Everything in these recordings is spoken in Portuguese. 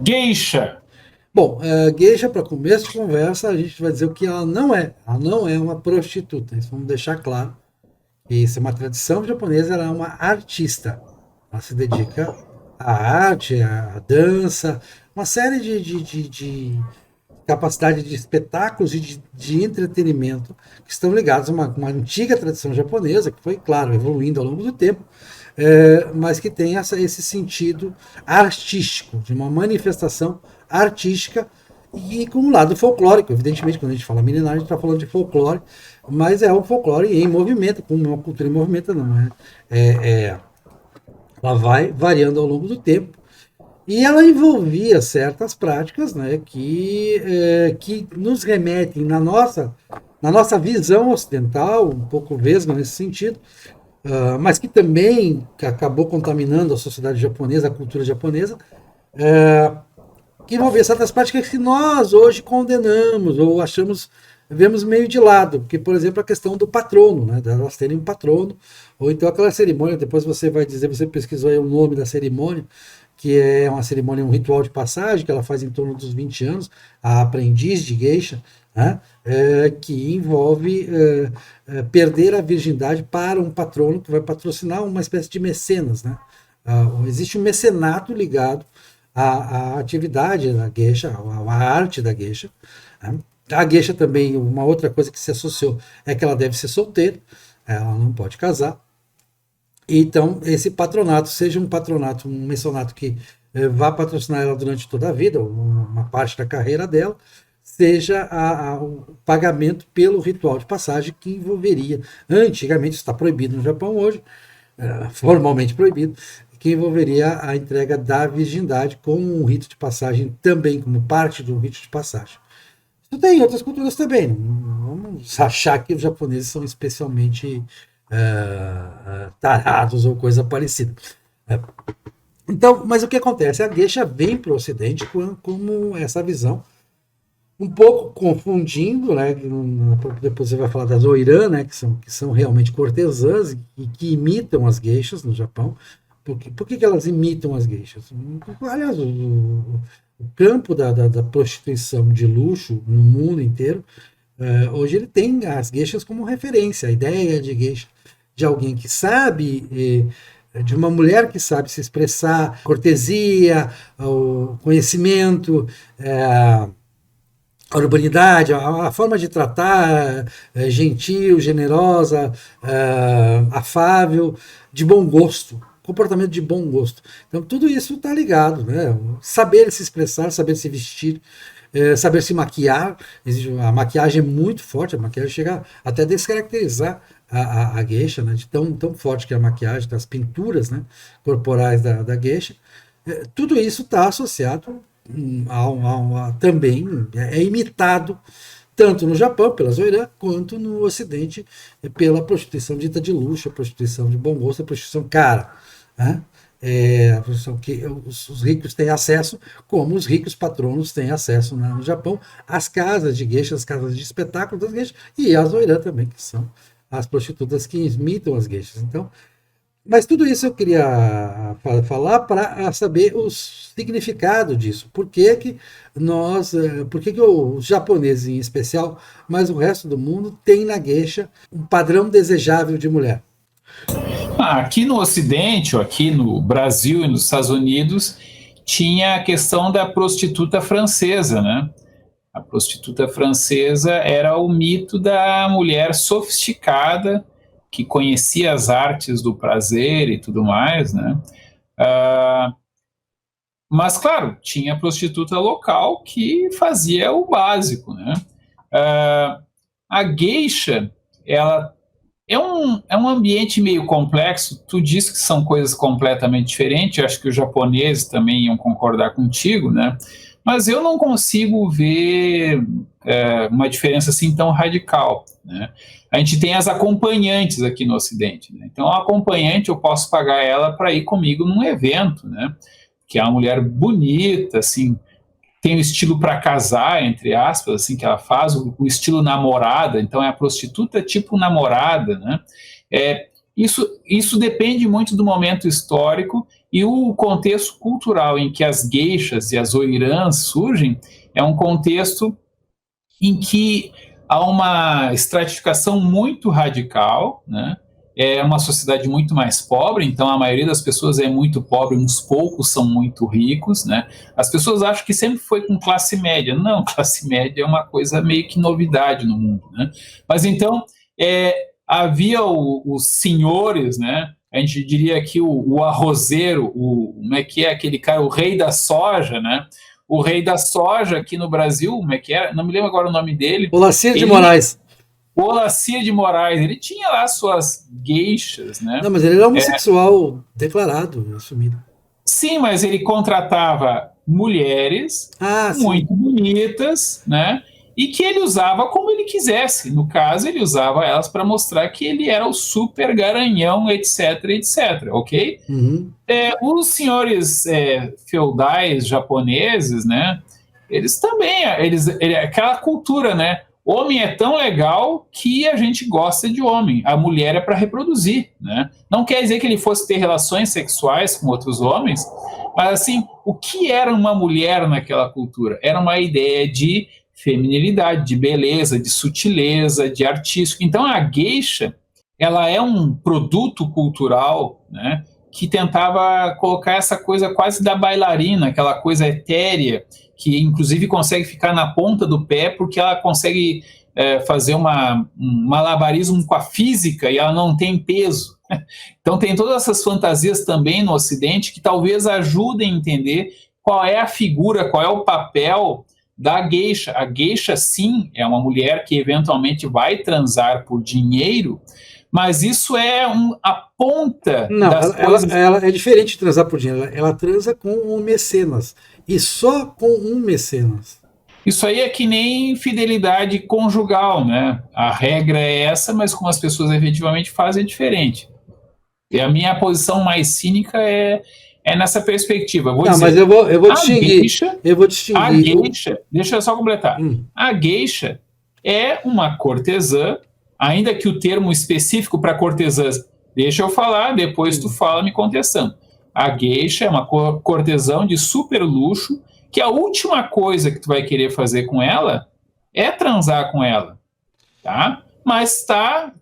Geisha. Bom, geisha, para começo de conversa, a gente vai dizer o que ela não é. Ela não é uma prostituta. Isso vamos deixar claro. Isso é uma tradição japonesa, ela é uma artista. Ela se dedica à arte, à dança, uma série de capacidade de espetáculos e de entretenimento que estão ligados a uma antiga tradição japonesa, que foi, claro, evoluindo ao longo do tempo, mas que tem esse sentido artístico, de uma manifestação artística e com um lado folclórico. Evidentemente, quando a gente fala milenar, a gente está falando de folclore, mas é um folclore em movimento, como uma cultura em movimento, não é? Ela vai variando ao longo do tempo. E ela envolvia certas práticas, né, que nos remetem na nossa visão ocidental, um pouco vesga nesse sentido, mas que também acabou contaminando a sociedade japonesa, a cultura japonesa, que envolvia certas práticas que nós hoje condenamos ou achamos, vemos meio de lado, porque, por exemplo, a questão do patrono, né, delas terem um patrono, ou então aquela cerimônia, depois você vai dizer, você pesquisou aí o nome da cerimônia, que é uma cerimônia, um ritual de passagem, que ela faz em torno dos 20 anos, a aprendiz de geisha, né, que envolve perder a virgindade para um patrono que vai patrocinar uma espécie de mecenas. Né? Existe um mecenato ligado à atividade da geisha, à arte da geisha. Né? A geisha também, uma outra coisa que se associou é que ela deve ser solteira, ela não pode casar. Então, esse patronato, seja um patronato, um mecenato que vá patrocinar ela durante toda a vida, uma parte da carreira dela, seja o pagamento pelo ritual de passagem que envolveria, antigamente, isso está proibido no Japão hoje, formalmente proibido, que envolveria a entrega da virgindade com um rito de passagem também, como parte do rito de passagem. Isso tem em outras culturas também. Não vamos achar que os japoneses são especialmente tarados ou coisa parecida. Então, mas o que acontece? A geisha vem para o Ocidente como essa visão, um pouco confundindo, né? Depois você vai falar das oirã, né? Que são realmente cortesãs e que imitam as geishas no Japão. Por que elas imitam as geishas? Aliás, o campo da prostituição de luxo no mundo inteiro, hoje ele tem as geishas como referência. A ideia de geisha, de alguém que sabe, de uma mulher que sabe se expressar, cortesia, o conhecimento, a urbanidade, a forma de tratar, gentil, generosa, afável, de bom gosto, comportamento de bom gosto. Então tudo isso está ligado, né? Saber se expressar, saber se vestir, saber se maquiar. A maquiagem é muito forte, a maquiagem chega até a descaracterizar a geisha, né? De tão forte que é a maquiagem, das pinturas, né, corporais da geisha. Tudo isso está associado também, é imitado tanto no Japão, pelas oirã, quanto no Ocidente, pela prostituição dita de luxo, a prostituição de bom gosto, a prostituição cara. Né? A prostituição que os ricos têm acesso, como os ricos patronos têm acesso no Japão, às casas de geishas, as casas de espetáculo das geishas, e as oirã também, que são as prostitutas que imitam as geishas. Então, mas tudo isso eu queria falar para saber o significado disso. Por que que os japoneses em especial, mas o resto do mundo tem na geisha um padrão desejável de mulher? Aqui no Ocidente, ou aqui no Brasil e nos Estados Unidos, tinha a questão da prostituta francesa, né? A prostituta francesa era o mito da mulher sofisticada que conhecia as artes do prazer e tudo mais, né? Ah, mas, claro, tinha a prostituta local que fazia o básico, né? A geisha, ela é um ambiente meio complexo. Tu diz que são coisas completamente diferentes, eu acho que os japoneses também iam concordar contigo, né? Mas eu não consigo ver uma diferença assim tão radical, né? A gente tem as acompanhantes aqui no Ocidente, né? Então, a acompanhante, eu posso pagar ela para ir comigo num evento, né? Que é uma mulher bonita, assim, tem o estilo para casar, entre aspas, assim, que ela faz o estilo namorada, então é a prostituta tipo namorada, né? Isso depende muito do momento histórico E o contexto cultural em que as geishas e as oirãs surgem é um contexto em que há uma estratificação muito radical, né? É uma sociedade muito mais pobre, então a maioria das pessoas é muito pobre, uns poucos são muito ricos, né? As pessoas acham que sempre foi com classe média. Não, classe média é uma coisa meio que novidade no mundo, né? Mas então, havia os senhores, né? A gente diria que o arrozeiro, como é que é aquele cara, o rei da soja, né? O rei da soja aqui no Brasil, como é que era? Não me lembro agora o nome dele. Olacir de Moraes. Olacir de Moraes, ele tinha lá suas geishas, né? Não, mas ele era homossexual declarado, assumido. Sim, mas ele contratava mulheres muito bonitas, né? E que ele usava como ele quisesse. No caso, ele usava elas para mostrar que ele era o super garanhão, etc, etc, ok? Uhum. Os senhores feudais japoneses, né? Eles também, aquela cultura, né? Homem é tão legal que a gente gosta de homem. A mulher é para reproduzir, né? Não quer dizer que ele fosse ter relações sexuais com outros homens, mas assim, o que era uma mulher naquela cultura? Era uma ideia de feminilidade, de beleza, de sutileza, de artístico. Então a geisha, ela é um produto cultural, né? Que tentava colocar essa coisa quase da bailarina, aquela coisa etérea, que inclusive consegue ficar na ponta do pé porque ela consegue fazer um malabarismo com a física e ela não tem peso. Então tem todas essas fantasias também no Ocidente que talvez ajudem a entender qual é a figura, qual é o papel da geisha. A geisha, sim, é uma mulher que eventualmente vai transar por dinheiro, mas isso é a ponta das coisas. Ela é diferente de transar por dinheiro. Ela transa com um mecenas. E só com um mecenas. Isso aí é que nem fidelidade conjugal, né? A regra é essa, mas como as pessoas efetivamente fazem é diferente. E a minha posição mais cínica é nessa perspectiva. Mas eu vou distinguir. A geisha, deixa eu só completar. A geisha é uma cortesã, ainda que o termo específico para cortesãs, deixa eu falar, depois tu fala me contestando. A geisha é uma cortesã de super luxo, que a última coisa que tu vai querer fazer com ela é transar com ela, tá? Mas tá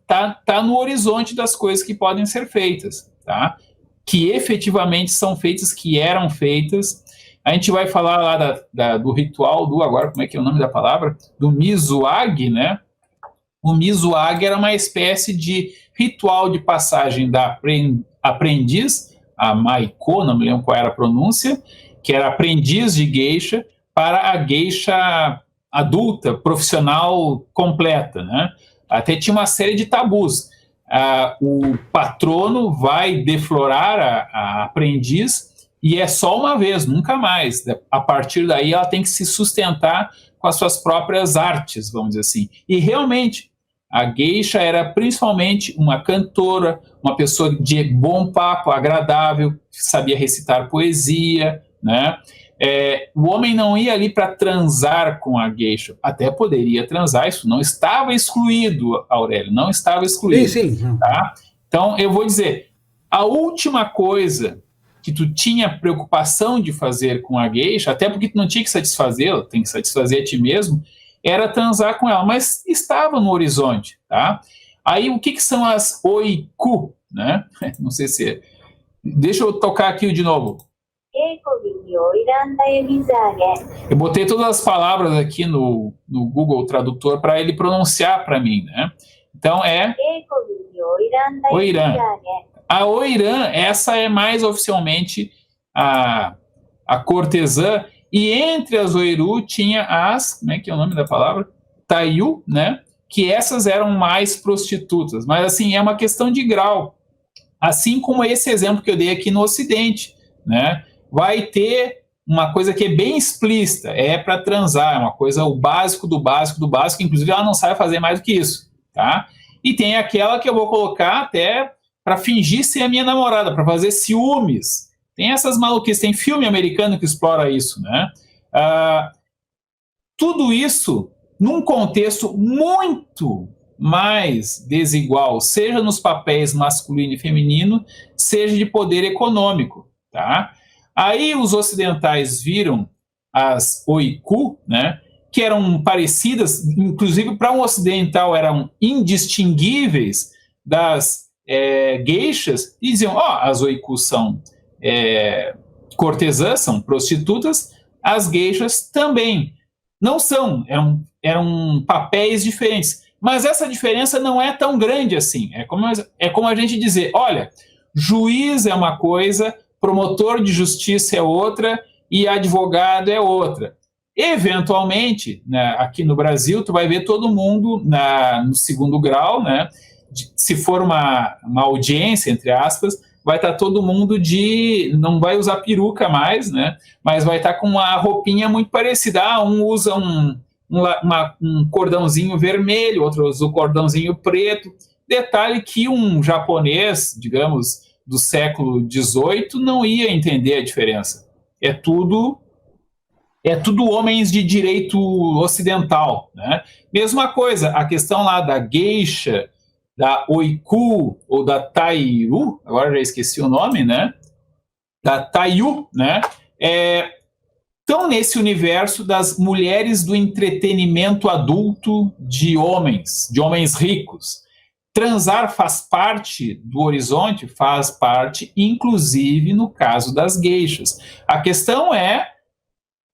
no horizonte das coisas que podem ser feitas, tá? Que efetivamente são feitas, que eram feitas. A gente vai falar lá do ritual agora, como é que é o nome da palavra? Do mizuagi, né? O mizuagi era uma espécie de ritual de passagem da aprendiz, a maiko, não me lembro qual era a pronúncia, que era aprendiz de geisha, para a geisha adulta, profissional completa, né? Até tinha uma série de tabus. O patrono vai deflorar a aprendiz e é só uma vez, nunca mais. A partir daí ela tem que se sustentar com as suas próprias artes, vamos dizer assim. E realmente, a geisha era principalmente uma cantora, uma pessoa de bom papo, agradável, sabia recitar poesia, né? O homem não ia ali para transar com a geisha, até poderia transar, isso não estava excluído, Aurélio, não estava excluído. Sim. Tá? Então, eu vou dizer, a última coisa que tu tinha preocupação de fazer com a geisha, até porque tu não tinha que satisfazê-la, tem que satisfazer a ti mesmo, era transar com ela, mas estava no horizonte, tá? Aí, o que são as oiku, né? Não sei se... Deixa eu tocar aqui de novo. Eu botei todas as palavras aqui no Google Tradutor para ele pronunciar para mim, né? Então, é oirã. A oirã, essa é mais oficialmente a cortesã, e entre as oiru tinha as, como é que é o nome da palavra? Taiyu, né? Que essas eram mais prostitutas. Mas, assim, é uma questão de grau. Assim como esse exemplo que eu dei aqui no Ocidente, né? Vai ter uma coisa que é bem explícita, é para transar, é uma coisa, o básico do básico do básico, inclusive ela não sabe fazer mais do que isso, tá? E tem aquela que eu vou colocar até para fingir ser a minha namorada, para fazer ciúmes. Tem essas maluquices, tem filme americano que explora isso, né? Tudo isso num contexto muito mais desigual, seja nos papéis masculino e feminino, seja de poder econômico, tá? Aí os ocidentais viram as oiku, né, que eram parecidas, inclusive para um ocidental eram indistinguíveis das geishas, e diziam, as oiku são cortesãs, são prostitutas, as geishas também. Não são, eram papéis diferentes. Mas essa diferença não é tão grande assim. É como a gente dizer, olha, juiz é uma coisa, promotor de justiça é outra e advogado é outra. Eventualmente, né, aqui no Brasil, tu vai ver todo mundo no segundo grau, né? Se for uma audiência, entre aspas, vai estar todo mundo não vai usar peruca mais, né? Mas vai estar com uma roupinha muito parecida. Um usa um cordãozinho vermelho, outro usa um cordãozinho preto. Detalhe que um japonês, digamos, do século XVIII não ia entender a diferença. É tudo homens de direito ocidental, né? Mesma coisa, a questão lá da geisha, da oiku ou da taiyu, agora já esqueci o nome, né? Da taiyu, né? Estão nesse universo das mulheres do entretenimento adulto de homens ricos. Transar faz parte do horizonte? Faz parte, inclusive no caso das geishas. A questão é,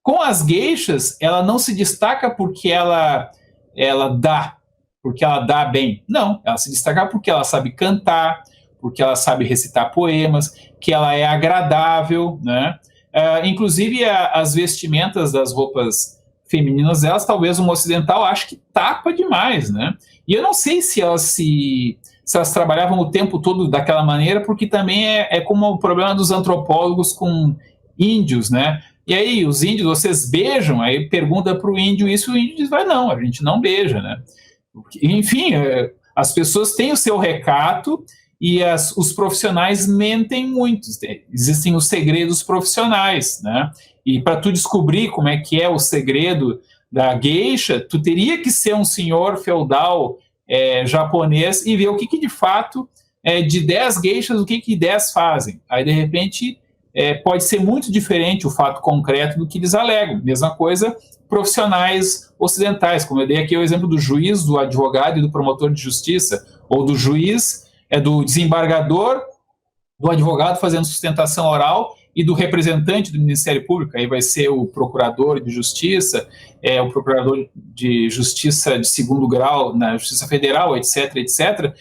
com as geishas, ela não se destaca porque ela dá bem. Não, ela se destaca porque ela sabe cantar, porque ela sabe recitar poemas, que ela é agradável, né? Inclusive, as vestimentas das roupas femininas delas, talvez um ocidental ache que tapa demais, né? E eu não sei se elas trabalhavam o tempo todo daquela maneira, porque também é como o problema dos antropólogos com índios, né? E aí, os índios, vocês beijam? Aí pergunta para o índio isso, e o índio diz, não, a gente não beija, né? Enfim, as pessoas têm o seu recato e os profissionais mentem muito. Existem os segredos profissionais, né? E para tu descobrir como é que é o segredo da geisha, tu teria que ser um senhor feudal japonês e ver o que de fato, de 10 geishas, o que 10 fazem. Aí, de repente, pode ser muito diferente o fato concreto do que eles alegam. Mesma coisa, profissionais ocidentais, como eu dei aqui o exemplo do juiz, do advogado e do promotor de justiça, ou do juiz, do desembargador, do advogado fazendo sustentação oral e do representante do Ministério Público. Aí vai ser o procurador de justiça, o procurador de justiça de segundo grau na Justiça Federal, etc, etc.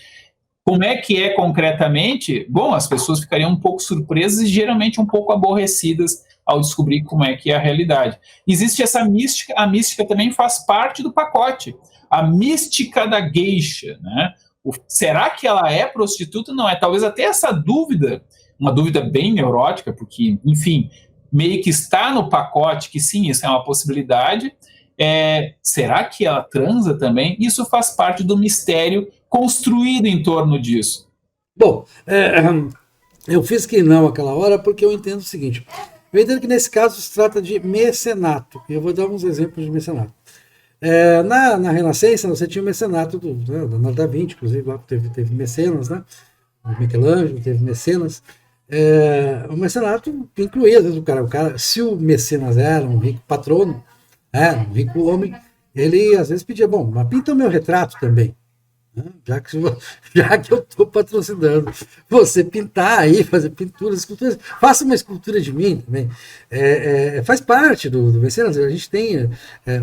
Como é que é concretamente? Bom, as pessoas ficariam um pouco surpresas e geralmente um pouco aborrecidas ao descobrir como é que é a realidade. Existe essa mística, a mística também faz parte do pacote. A mística da geisha, né? Será que ela é prostituta? Não é. Talvez até essa dúvida, uma dúvida bem neurótica, porque, enfim, meio que está no pacote que sim, isso é uma possibilidade. Será que ela transa também? Isso faz parte do mistério construído em torno disso. Bom, eu fiz que não aquela hora porque eu entendo o seguinte. Eu entendo que nesse caso se trata de mecenato. Eu vou dar uns exemplos de mecenato. Na Renascença, você tinha o mecenato do Leonardo da Vinci, inclusive lá teve mecenas, né? O Michelangelo teve mecenas. O mecenato incluía, às vezes, o cara, se o mecenas era um rico patrono, um rico homem, ele às vezes pedia, bom, mas pinta o meu retrato também. Já que eu estou patrocinando você pintar aí, fazer pinturas, esculturas, faça uma escultura de mim também. Faz parte do mecenas. A gente tem,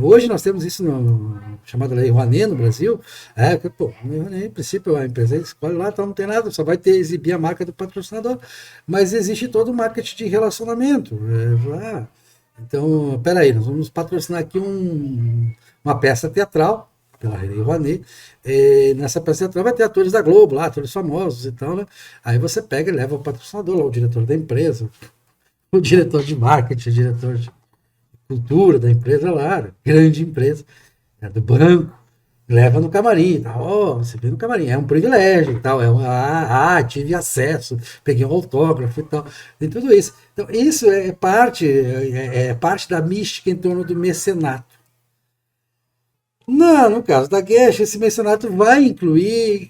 hoje nós temos isso chamada Lei Rouanet no Brasil. Em princípio, a empresa escolhe lá, então não tem nada, só vai exibir a marca do patrocinador, mas existe todo o marketing de relacionamento. Então, peraí, nós vamos patrocinar aqui uma peça teatral pela Lei Rouanet. Nessa peça teatral vai ter atores da Globo, lá, atores famosos e tal, né? Aí você pega e leva o patrocinador, lá, o diretor da empresa, o diretor de marketing, o diretor de cultura da empresa lá, grande empresa, do banco, leva no camarim, tal. Você vê no camarim, é um privilégio e tal, tive acesso, peguei um autógrafo e tal, tem tudo isso. Então, isso é parte da mística em torno do mecenato. Não, no caso da geisha, esse mecenato vai incluir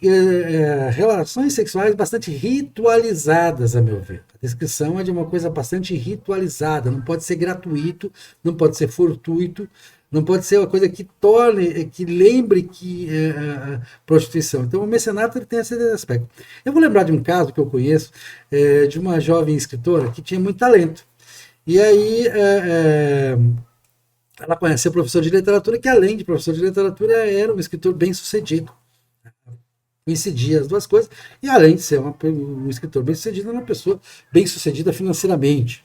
relações sexuais bastante ritualizadas, a meu ver. A descrição é de uma coisa bastante ritualizada, não pode ser gratuito, não pode ser fortuito, não pode ser uma coisa que torne, que lembre que prostituição. Então, o mecenato ele tem esse aspecto. Eu vou lembrar de um caso que eu conheço de uma jovem escritora que tinha muito talento. E aí ela conheceu o professor de literatura, que além de professor de literatura, era um escritor bem sucedido. Coincidia as duas coisas, e além de ser um escritor bem sucedido, era uma pessoa bem sucedida financeiramente.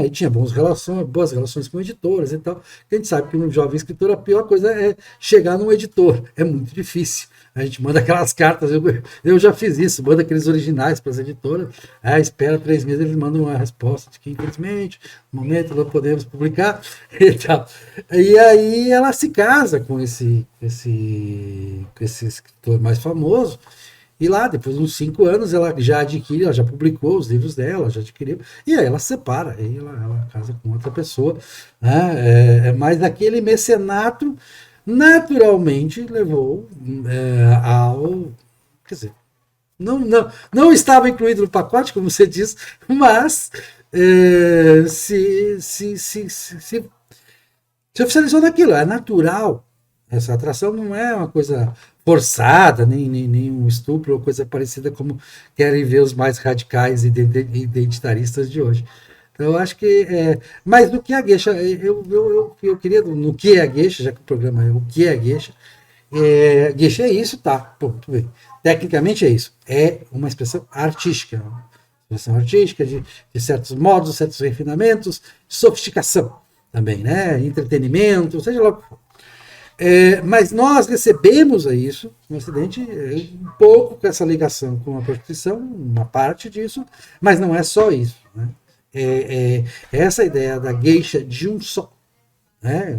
E tinha boas relações com editoras e tal. A gente sabe que um jovem escritor, a pior coisa é chegar num editor. É muito difícil. A gente manda aquelas cartas, eu já fiz isso, manda aqueles originais para as editoras, espera 3 meses, eles mandam uma resposta de que, infelizmente, no momento não podemos publicar e tal. E aí ela se casa com esse escritor mais famoso, e lá, depois de uns 5 anos, ela já adquire, ela já publicou os livros dela, já adquiriu, e aí ela se separa, aí ela casa com outra pessoa, né? Mas aquele mecenato naturalmente levou ao. Quer dizer, não estava incluído no pacote, como você diz, mas se oficializou naquilo, é natural. Essa atração não é uma coisa forçada, nem um estupro ou coisa parecida como querem ver os mais radicais e identitaristas de hoje. Então, eu acho que. Mas no que é a geisha, eu queria. No que é a geisha, já que o programa é o que é a geisha, geisha é isso, tá? Ponto bem. Tecnicamente é isso. É uma expressão artística. Uma expressão artística de certos modos, certos refinamentos, sofisticação também, né? Entretenimento, seja lá o que for. Mas nós recebemos a isso no Ocidente um pouco com essa ligação com a prostituição, uma parte disso, mas não é só isso. Né? Essa ideia da geisha de um só, né?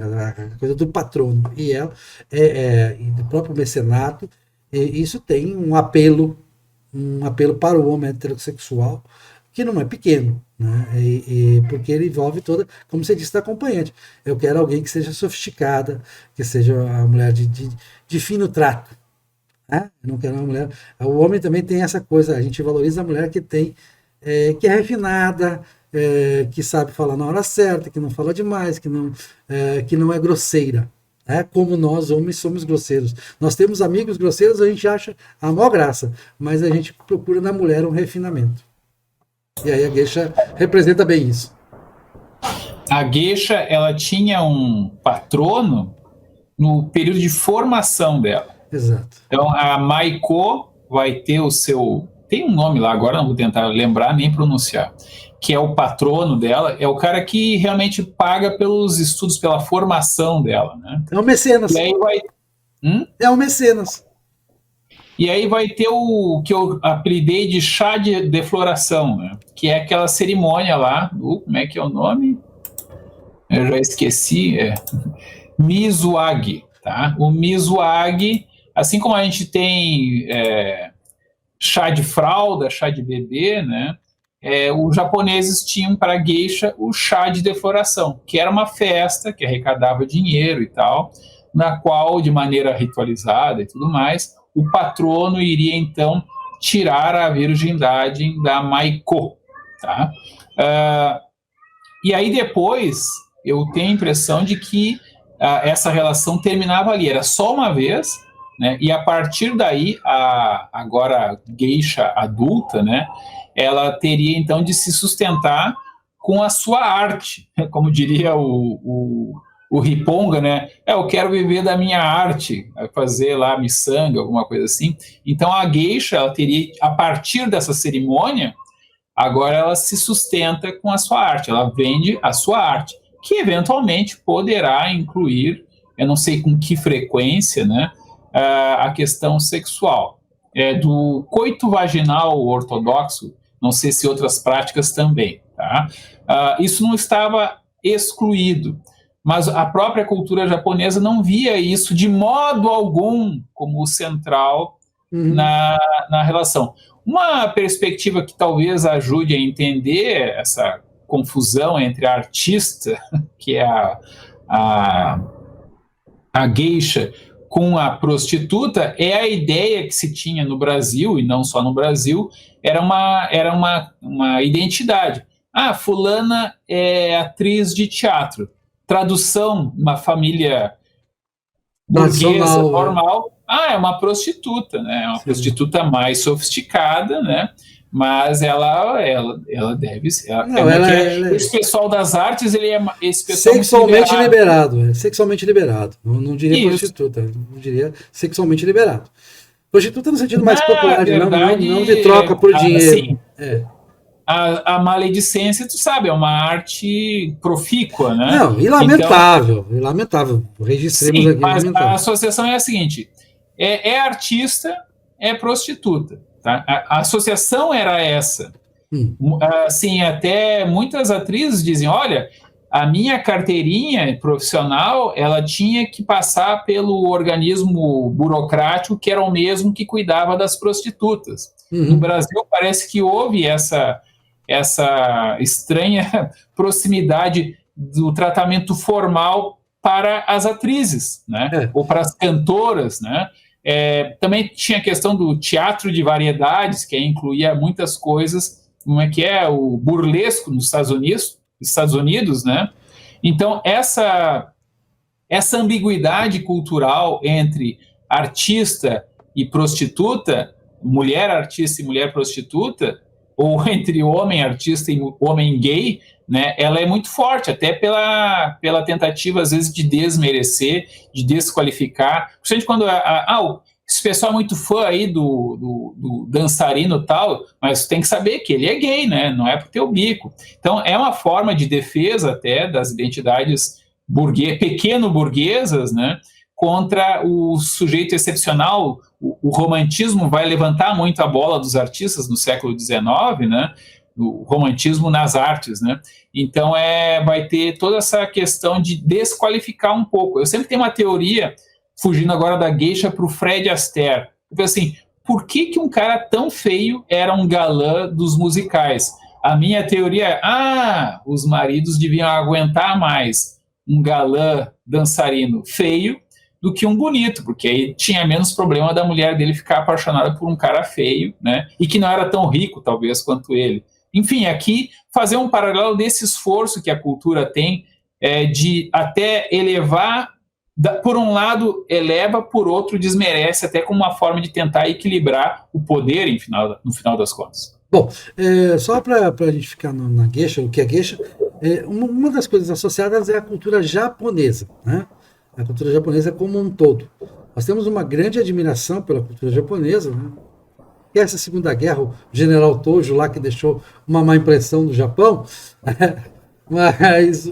A coisa do patrono e ela, e do próprio mecenato, isso tem um apelo para o homem heterossexual que não é pequeno, né? Porque ele envolve toda, como você disse, da acompanhante. Eu quero alguém que seja sofisticada, que seja uma mulher de fino trato. Né? Eu não quero uma mulher. O homem também tem essa coisa, a gente valoriza a mulher que tem, que é refinada, que sabe falar na hora certa, que não fala demais, que não é grosseira. Como nós, homens, somos grosseiros. Nós temos amigos grosseiros, a gente acha a maior graça, mas a gente procura na mulher um refinamento. E aí a geisha representa bem isso. A geisha, ela tinha um patrono no período de formação dela. Exato. Então, a Maiko vai ter o seu... Tem um nome lá, agora não vou tentar lembrar nem pronunciar, que é o patrono dela, é o cara que realmente paga pelos estudos, pela formação dela. Né? É o mecenas. E aí vai... É o mecenas. E aí vai ter o que eu apelidei de chá de defloração, né? Que é aquela cerimônia lá, como é que é o nome? Eu já esqueci, Mizuagi, tá? O Mizuagi, assim como a gente tem chá de fralda, chá de bebê, né? Os japoneses tinham para a geisha o chá de defloração, que era uma festa que arrecadava dinheiro e tal, na qual, de maneira ritualizada e tudo mais, o patrono iria, então, tirar a virgindade da Maiko. Tá? E aí, depois, eu tenho a impressão de que essa relação terminava ali. Era só uma vez, né? E a partir daí, agora geisha adulta, né? Ela teria, então, de se sustentar com a sua arte, como diria o Riponga, né? Eu quero viver da minha arte, fazer lá miçanga, alguma coisa assim. Então a geisha, ela teria, a partir dessa cerimônia, agora ela se sustenta com a sua arte, ela vende a sua arte, que eventualmente poderá incluir, eu não sei com que frequência, né, a questão sexual. Do coito vaginal ortodoxo, não sei se outras práticas também, tá? Isso não estava excluído, mas a própria cultura japonesa não via isso de modo algum como central na relação. Uma perspectiva que talvez ajude a entender essa confusão entre a artista, que é a a geisha com a prostituta é a ideia que se tinha no Brasil, e não só no Brasil, era uma identidade. Ah, fulana é atriz de teatro. Tradução, uma família burguesa, normal. É uma prostituta, né? É uma prostituta mais sofisticada, né? Mas ela deve ser. Esse pessoal das artes, ele é esse pessoal sexualmente liberado. Sexualmente liberado. Não diria prostituta, não diria sexualmente liberado. Prostituta no sentido mais popular, verdade, não de troca por dinheiro. Assim, a maledicência, tu sabe, é uma arte profícua, né? Não, e lamentável, então, lamentável. Registremos aqui. Mas a associação é a seguinte: é artista, é prostituta. Tá? A associação era essa. Assim, até muitas atrizes dizem, olha, a minha carteirinha profissional, ela tinha que passar pelo organismo burocrático que era o mesmo que cuidava das prostitutas. No Brasil parece que houve essa estranha proximidade do tratamento formal para as atrizes, né? Ou para as cantoras, né? Também tinha a questão do teatro de variedades, que incluía muitas coisas, como é o burlesco nos Estados Unidos, né? Então, essa ambiguidade cultural entre artista e prostituta, mulher artista e mulher prostituta, ou entre homem artista e homem gay, né, ela é muito forte, até pela tentativa, às vezes, de desmerecer, de desqualificar. Principalmente quando esse pessoal é muito fã aí do dançarino e tal, mas tem que saber que ele é gay, né? Não é por ter o bico. Então, é uma forma de defesa até das identidades pequeno-burguesas, né? Contra o sujeito excepcional. O romantismo vai levantar muito a bola dos artistas no século XIX, né? O romantismo nas artes, né? Então, vai ter toda essa questão de desqualificar um pouco. Eu sempre tenho uma teoria, fugindo agora da geisha, para o Fred Astaire. Porque, assim, por que um cara tão feio era um galã dos musicais? A minha teoria é, os maridos deviam aguentar mais um galã dançarino feio do que um bonito, porque aí tinha menos problema da mulher dele ficar apaixonada por um cara feio, né? E que não era tão rico, talvez, quanto ele. Enfim, aqui, fazer um paralelo desse esforço que a cultura tem de até elevar, por um lado eleva, por outro desmerece, até como uma forma de tentar equilibrar o poder no final das contas. Bom, só para a gente ficar na geisha, o que é geisha, uma das coisas associadas é a cultura japonesa, né? A cultura japonesa como um todo. Nós temos uma grande admiração pela cultura japonesa, né? E essa Segunda Guerra, o general Tojo lá que deixou uma má impressão no Japão, mas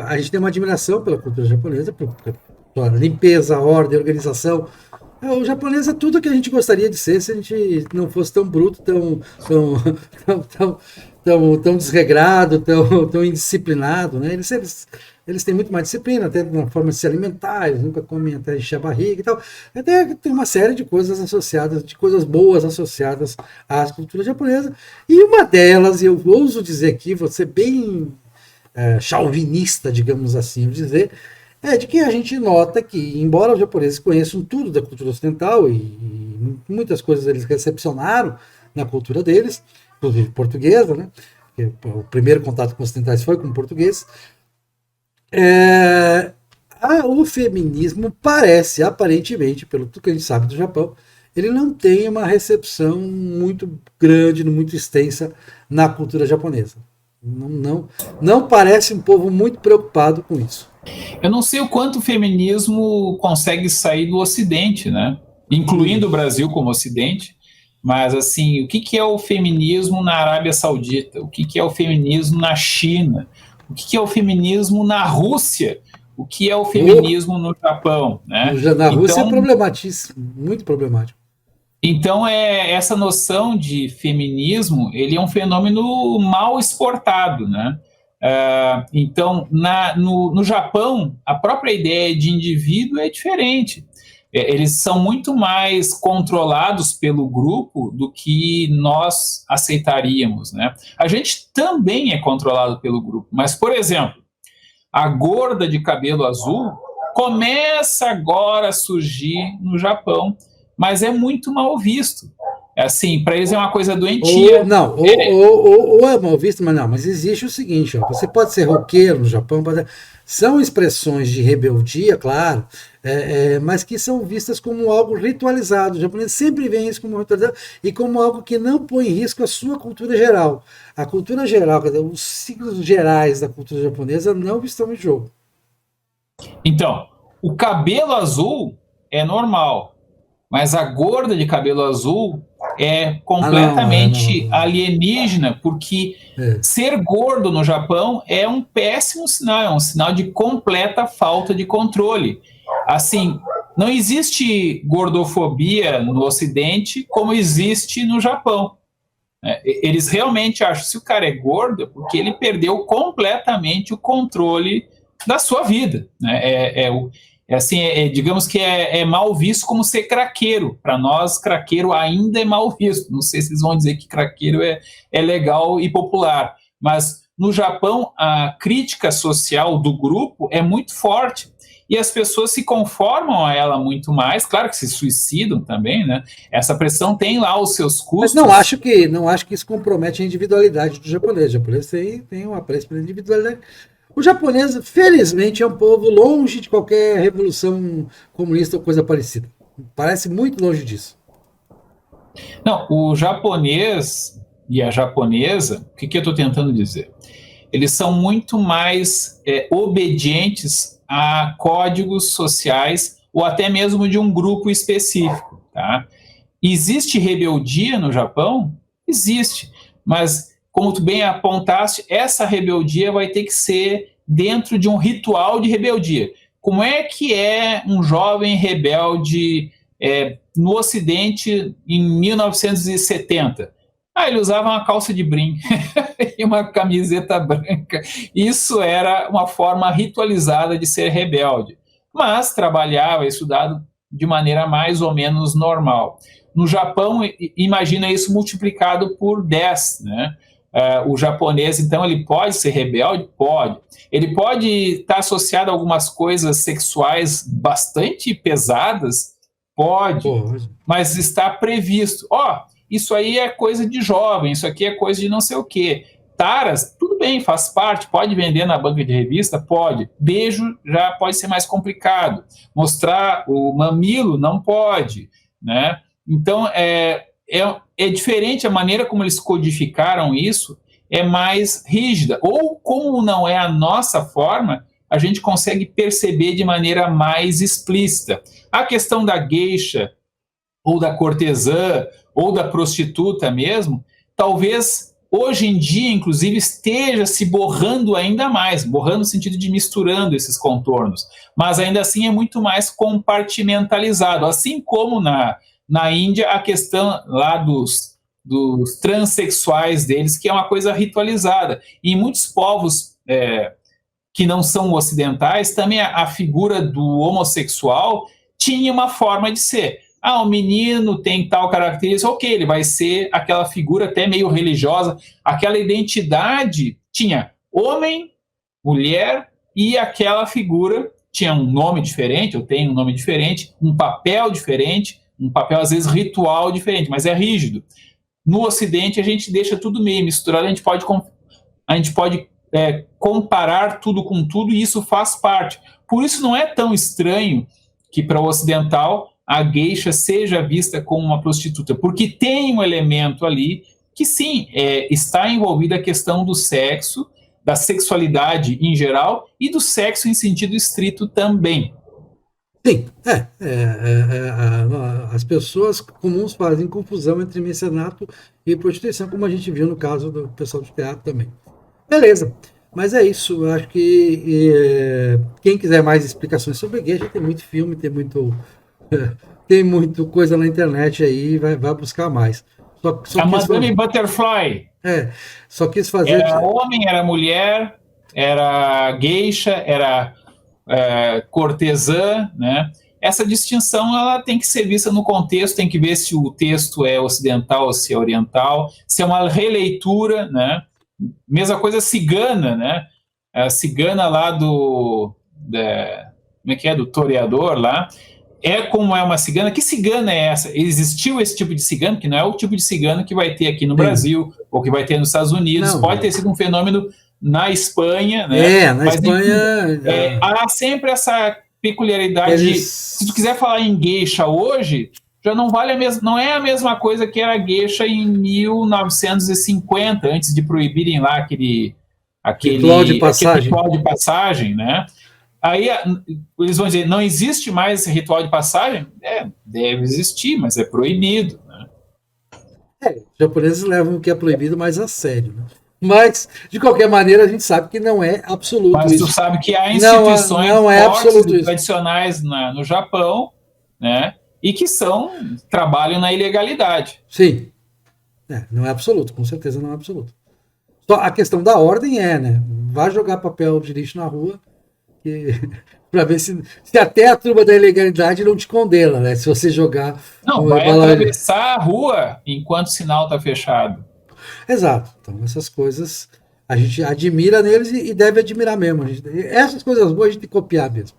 a gente tem uma admiração pela cultura japonesa, pela limpeza, ordem, organização. O japonês é tudo que a gente gostaria de ser se a gente não fosse tão bruto, tão desregrado, tão indisciplinado, né? Eles têm muito mais disciplina, até na forma de se alimentar, eles nunca comem até encher a barriga e tal. Até tem uma série de coisas associadas, de coisas boas associadas à cultura japonesa. E uma delas, eu ouso dizer aqui, vou ser bem chauvinista, digamos assim, dizer, de que a gente nota que, embora os japoneses conheçam tudo da cultura ocidental e muitas coisas eles recepcionaram na cultura deles, inclusive portuguesa, né? Porque o primeiro contato com os ocidentais foi com o português. O feminismo parece, aparentemente, pelo que a gente sabe do Japão, ele não tem uma recepção muito grande, muito extensa na cultura japonesa. Não parece um povo muito preocupado com isso. Eu não sei o quanto o feminismo consegue sair do Ocidente, né? Incluindo o Brasil como Ocidente, mas assim, o que é o feminismo na Arábia Saudita? O que é o feminismo na China? O que é o feminismo na Rússia? O que é o feminismo no Japão? Né? Na Rússia é problematíssimo, muito problemático. Então, essa noção de feminismo, ele é um fenômeno mal exportado, né? Então, no Japão, a própria ideia de indivíduo é diferente. Eles são muito mais controlados pelo grupo do que nós aceitaríamos, né? A gente também é controlado pelo grupo, mas, por exemplo, a gorda de cabelo azul começa agora a surgir no Japão, mas é muito mal visto. Assim, para eles é uma coisa doentia. Ou é mal visto, mas não, mas existe o seguinte, ó, você pode ser roqueiro no Japão, são expressões de rebeldia, claro, mas que são vistas como algo ritualizado. O japonês sempre vê isso como ritualizado e como algo que não põe em risco a sua cultura geral. A cultura geral, quer dizer, os ciclos gerais da cultura japonesa não estão em jogo. Então, o cabelo azul é normal, mas a gorda de cabelo azul é completamente alienígena, porque ser gordo no Japão é um péssimo sinal, é um sinal de completa falta de controle. Assim, não existe gordofobia no Ocidente como existe no Japão. Eles realmente acham que se o cara é gordo é porque ele perdeu completamente o controle da sua vida. Digamos que é mal visto como ser craqueiro. Para nós, craqueiro ainda é mal visto. Não sei se vocês vão dizer que craqueiro é legal e popular. Mas no Japão, a crítica social do grupo é muito forte. E as pessoas se conformam a ela muito mais. Claro que se suicidam também, né? Essa pressão tem lá os seus custos. Mas não acho que isso compromete a individualidade do japonês. O japonês tem um apreço pela individualidade. O japonês, felizmente, é um povo longe de qualquer revolução comunista ou coisa parecida. Parece muito longe disso. Não, o japonês e a japonesa, o que eu estou tentando dizer? Eles são muito mais obedientes a códigos sociais ou até mesmo de um grupo específico. Tá? Existe rebeldia no Japão? Existe, mas como tu bem apontaste, essa rebeldia vai ter que ser dentro de um ritual de rebeldia. Como é que é um jovem rebelde no Ocidente em 1970? Ele usava uma calça de brim e uma camiseta branca. Isso era uma forma ritualizada de ser rebelde. Mas trabalhava, estudava de maneira mais ou menos normal. No Japão, imagina isso multiplicado por 10, né? O japonês, então, ele pode ser rebelde? Pode. Ele pode estar associado a algumas coisas sexuais bastante pesadas? Pode. Mas está previsto. Isso aí é coisa de jovem, isso aqui é coisa de não sei o quê. Taras, tudo bem, faz parte, pode vender na banca de revista? Pode. Beijo já pode ser mais complicado. Mostrar o mamilo não pode, né? Então, é diferente a maneira como eles codificaram isso, é mais rígida. Ou, como não é a nossa forma, a gente consegue perceber de maneira mais explícita. A questão da geisha, ou da cortesã, ou da prostituta mesmo, talvez hoje em dia, inclusive, esteja se borrando ainda mais, borrando no sentido de misturando esses contornos. Mas ainda assim é muito mais compartimentalizado, assim como na Índia, a questão lá dos transexuais deles, que é uma coisa ritualizada. E em muitos povos que não são ocidentais, também a figura do homossexual tinha uma forma de ser. O menino tem tal característica, ok, ele vai ser aquela figura até meio religiosa, aquela identidade tinha homem, mulher, e aquela figura tinha um nome diferente, ou tem um nome diferente, um papel diferente, um papel às vezes ritual diferente, mas é rígido. No Ocidente a gente deixa tudo meio misturado, a gente pode comparar tudo com tudo e isso faz parte. Por isso não é tão estranho que para o ocidental a geisha seja vista como uma prostituta, porque tem um elemento ali que sim, está envolvida a questão do sexo, da sexualidade em geral e do sexo em sentido estrito também. Sim, as pessoas comuns fazem confusão entre mecenato e prostituição, como a gente viu no caso do pessoal do teatro também. Beleza, mas é isso. Eu acho que quem quiser mais explicações sobre geisha, tem muito filme, tem muito coisa na internet aí, vai buscar mais. A Madame Butterfly. Só quis fazer. Era homem, era mulher, era geisha, era cortesã, né? Essa distinção ela tem que ser vista no contexto, tem que ver se o texto é ocidental ou se é oriental, se é uma releitura, né? Mesma coisa cigana, né? a cigana lá como é que é? Do toreador lá, como é uma cigana. Que cigana é essa? Existiu esse tipo de cigano, que não é o tipo de cigano que vai ter aqui no Brasil, ou que vai ter nos Estados Unidos. Não, pode ter sido um fenômeno na Espanha, né? na Mas, Espanha... enfim, há sempre essa peculiaridade. Se tu quiser falar em geisha hoje, já não vale não é a mesma coisa que era geisha em 1950, antes de proibirem lá aquele ritual de passagem. ritual de passagem, né? Aí eles vão dizer, não existe mais esse ritual de passagem? Deve existir, mas é proibido, né? Os japoneses levam o que é proibido mais a sério, né? Mas, de qualquer maneira, a gente sabe que não é absoluto mas isso. Mas tu sabe que há instituições fortes e tradicionais no Japão, né? E que trabalham na ilegalidade. Sim. Não é absoluto, com certeza não é absoluto. Só a questão da ordem né? Vá jogar papel de lixo na rua para ver se até a turma da ilegalidade não te condena, né? Se você jogar... Não, vai atravessar a rua enquanto o sinal está fechado. Exato. Então, essas coisas a gente admira neles e deve admirar mesmo. Essas coisas boas a gente tem que copiar mesmo.